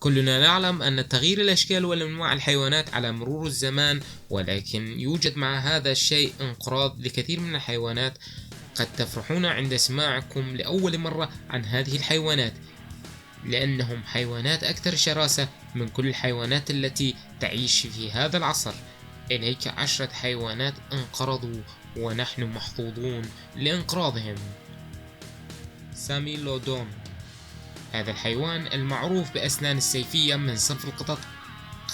كلنا نعلم أن تغيير الأشكال والأنواع الحيوانات على مرور الزمان، ولكن يوجد مع هذا الشيء انقراض لكثير من الحيوانات. قد تفرحون عند سماعكم لأول مرة عن هذه الحيوانات، لأنهم حيوانات أكثر شراسة من كل الحيوانات التي تعيش في هذا العصر. إليك 10 حيوانات انقرضوا ونحن محظوظون لإنقراضهم. ساميلودون، هذا الحيوان المعروف بأسنان السيفية من صنف القطط.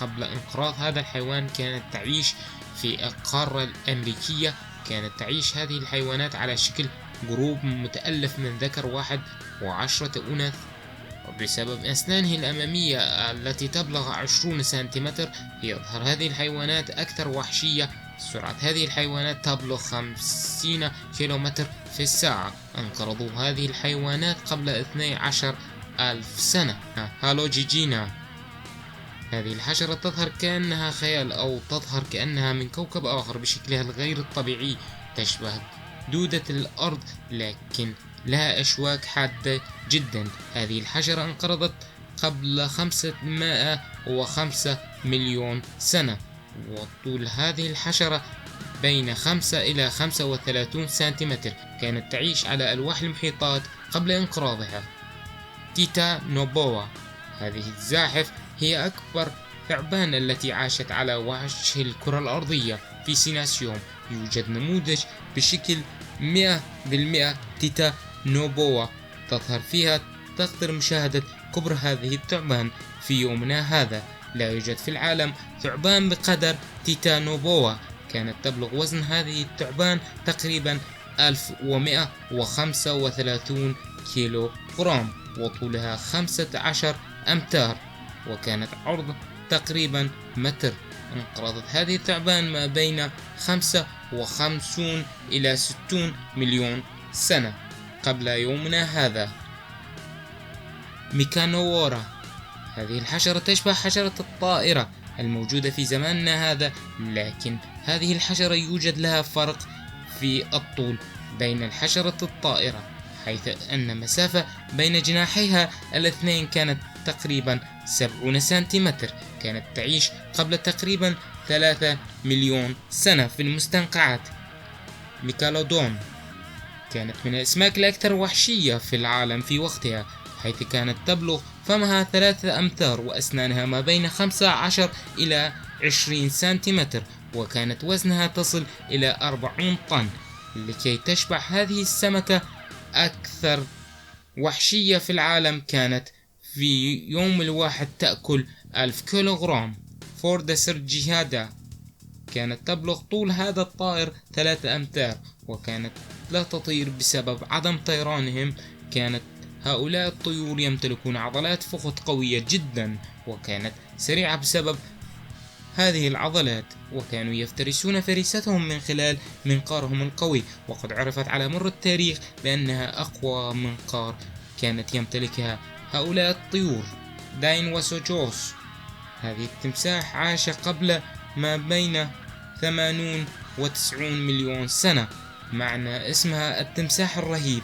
قبل انقراض هذا الحيوان كانت تعيش في القارة الأمريكية. كانت تعيش هذه الحيوانات على شكل جروب متألف من ذكر واحد و10 أنثى. بسبب أسنانه الأمامية التي تبلغ 20 سنتيمتر يظهر هذه الحيوانات أكثر وحشية. سرعة هذه الحيوانات تبلغ 50 كيلومتر في الساعة. انقرضوا هذه الحيوانات قبل 12 ألف سنة. هالوجيجينا، هذه الحشرة تظهر كأنها خيال أو تظهر كأنها من كوكب آخر بشكلها الغير الطبيعي. تشبه دودة الأرض لكن لها أشواك حادة جدا. هذه الحشرة انقرضت قبل 505 مليون سنة، وطول هذه الحشرة بين 5 إلى 35 سنتيمتر. كانت تعيش على ألواح المحيطات قبل انقراضها. تيتا نوبوا، هذه الزاحف هي أكبر ثعبان التي عاشت على وجه الكرة الأرضية في سيناسيوم. يوجد نموذج بشكل 100% تيتا نوبوا تظهر فيها. تقدر مشاهدة كبر هذه الثعبان في يومنا هذا. لا يوجد في العالم ثعبان بقدر تيتا نوبوا. كانت تبلغ وزن هذه الثعبان تقريبا 1135 كيلو جرام، وطولها 15 أمتار، وكانت عرض تقريبا متر. انقرضت هذه الثعبان ما بين 55 إلى 60 مليون سنة قبل يومنا هذا. ميكانورا، هذه الحشرة تشبه حشرة الطائرة الموجودة في زماننا هذا، لكن هذه الحشرة يوجد لها فرق في الطول بين الحشرة الطائرة، حيث أن مسافة بين جناحيها الاثنين كانت تقريبا 70 سنتيمتر. كانت تعيش قبل تقريبا 3 مليون سنة في المستنقعات. ميكالودون كانت من الأسماك الأكثر وحشية في العالم في وقتها، حيث كانت تبلغ فمها 3 أمتار وأسنانها ما بين 15 إلى 20 سنتيمتر، وكانت وزنها تصل إلى 40 طن. لكي تشبع هذه السمكة أكثر وحشية في العالم، كانت في يوم الواحد تأكل 1000 كيلوغرام. فورد سيرجيادا، كانت تبلغ طول هذا الطائر 3 أمتار، وكانت لا تطير بسبب عدم طيرانهم. كانت هؤلاء الطيور يمتلكون عضلات فخذ قوية جدا، وكانت سريعة بسبب هذه العضلات، وكانوا يفترسون فريستهم من خلال منقارهم القوي. وقد عرفت على مر التاريخ بأنها أقوى منقار كانت يمتلكها هؤلاء الطيور. داينوسوجوس، هذه التمساح عاش قبل ما بين 80 و90 مليون سنة. معنى اسمها التمساح الرهيب.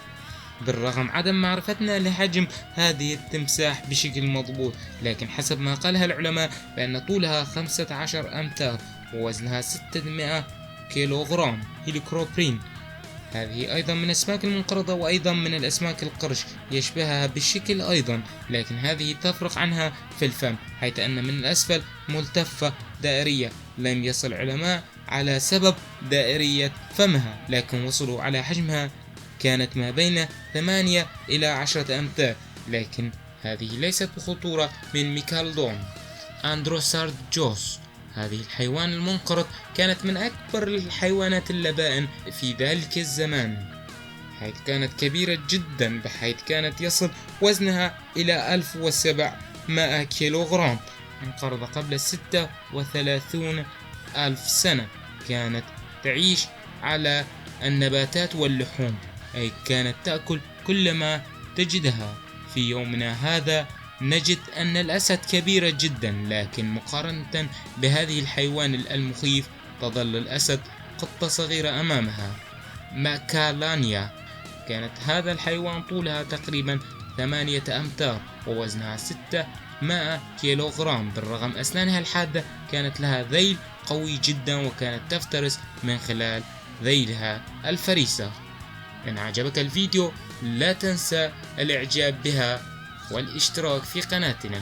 بالرغم عدم معرفتنا لحجم هذه التمساح بشكل مضبوط، لكن حسب ما قالها العلماء بأن طولها 15 أمتار ووزنها 600 كيلوغرام. هيليكروبرين، هذه أيضا من الأسماك المنقرضة وأيضا من الأسماك القرش، يشبهها بالشكل أيضا، لكن هذه تفرق عنها في الفم، حيث أن من الأسفل ملتفة دائرية. لم يصل العلماء على سبب دائرية فمها، لكن وصلوا على حجمها كانت ما بين 8 إلى 10 أمتار، لكن هذه ليست بخطورة من ميكالودون. أندروسارجوس، هذه الحيوان المنقرض كانت من أكبر الحيوانات اللبائن في ذلك الزمان، حيث كانت كبيرة جدا، بحيث كانت يصل وزنها إلى 1700 كيلوغرام. انقرض قبل 36 ألف سنة. كانت تعيش على النباتات واللحوم، أي كانت تأكل كل ما تجدها. في يومنا هذا نجد أن الأسد كبيرة جدا، لكن مقارنة بهذه الحيوان المخيف تظل الأسد قطة صغيرة أمامها. ماكالانيا، كانت هذا الحيوان طولها تقريبا 8 أمتار ووزنها 6 100 كيلوغرام. بالرغم أسنانها الحادة كانت لها ذيل قوي جدا، وكانت تفترس من خلال ذيلها الفريسة. إن عجبك الفيديو لا تنسى الإعجاب بها والاشتراك في قناتنا.